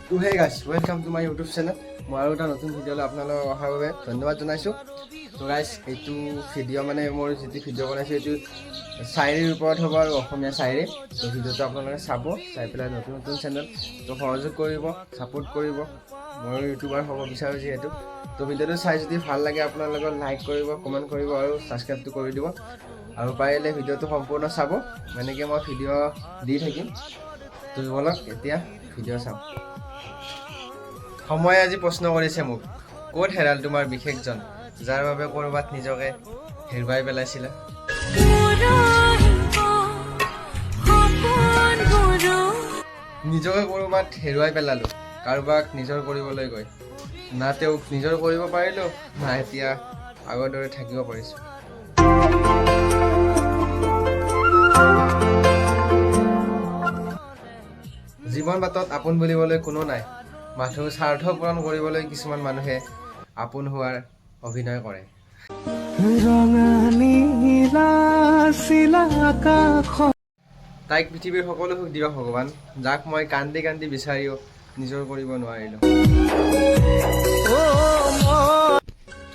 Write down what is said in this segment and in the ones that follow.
তো hey guys welcome to my YouTube channel. মই আৰু এটা নতুন ভিডিঅ'লৈ আপোনালোকক অহাৰ বাবে ধন্যবাদ জনাইছোঁ। তো গাইজ এইটো ভিডিঅ' মানে মোৰ যিটো ভিডিঅ' বনাইছোঁ এইটো শায়েৰীৰ ওপৰত হ'ব আৰু অসমীয়া শায়েৰী। তো ভিডিঅ'টো আপোনালোকে চাব, চাই পেলাই নতুন নতুন চেনেল তো সহযোগ কৰিব, ছাপোৰ্ট কৰিব। মই ইউটিউবাৰ হ'ব বিচাৰোঁ যিহেতু। তো ভিডিঅ'টো চাই যদি ভাল লাগে আপোনালোকক লাইক কৰিব, কমেণ্ট কৰিব আৰু ছাবস্ক্ৰাইবটো কৰি দিব। আৰু পাৰিলে ভিডিঅ'টো সম্পূৰ্ণ চাব, এনেকৈ মই ভিডিঅ' দি থাকিম। তো বলক এতিয়া ভিডিঅ' চাওঁ। সময়ে আজি প্ৰশ্ন কৰিছে মোক, ক'ত হেৰাল তোমাৰ বিশেষজন, যাৰ বাবে ক'ৰবাত নিজকে হেৰুৱাই পেলাইছিলা। নিজকে ক'ৰবাত হেৰুৱাই পেলালোঁ, কাৰোবাক নিজৰ কৰিবলৈ গৈ। না তেওঁক নিজৰ কৰিব পাৰিলোঁ, না এতিয়া আগৰ দৰে থাকিব পাৰিছোঁ। জীৱন বাটত আপোন বুলিবলৈ কোনো নাই, মাথো স্বাৰ্থ পূৰণ কৰিবলৈ কিছুমান মানুহে আপোন হোৱাৰ অভিনয় কৰে। তাইক পৃথিৱীৰ সকলো সুখ দিয়ক ভগৱান, যাক মই কান্দি কান্দি বিচাৰিও নিজৰ কৰিব নোৱাৰিলোঁ।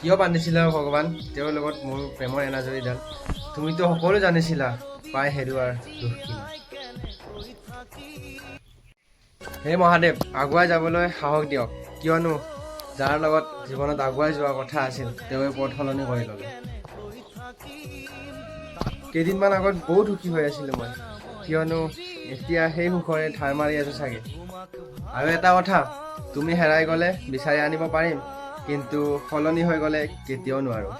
কিয় বান্ধিছিলা ভগৱান তেওঁৰ লগত মোৰ প্ৰেমৰ এনাজৰীডাল, তুমিতো সকলো জানিছিলা পাই হেৰুৱাৰ দুখ কিমান। হে মহাদেৱ, আগুৱাই যাবলৈ সাহস দিয়ক, কিয়নো যাৰ লগত জীৱনত আগুৱাই যোৱাৰ কথা আছিল তেওঁৱে পথ সলনি কৰি ল'লে। কেইদিনমান আগত বহুত সুখী হৈ আছিলোঁ মই, কিয়নো এতিয়া সেই সুখৰে ধাৰ মাৰি আছোঁ চাগে। আৰু এটা কথা, তুমি হেৰাই গ'লে বিচাৰি আনিব পাৰিম, কিন্তু সলনি হৈ গ'লে কেতিয়াও নোৱাৰোঁ।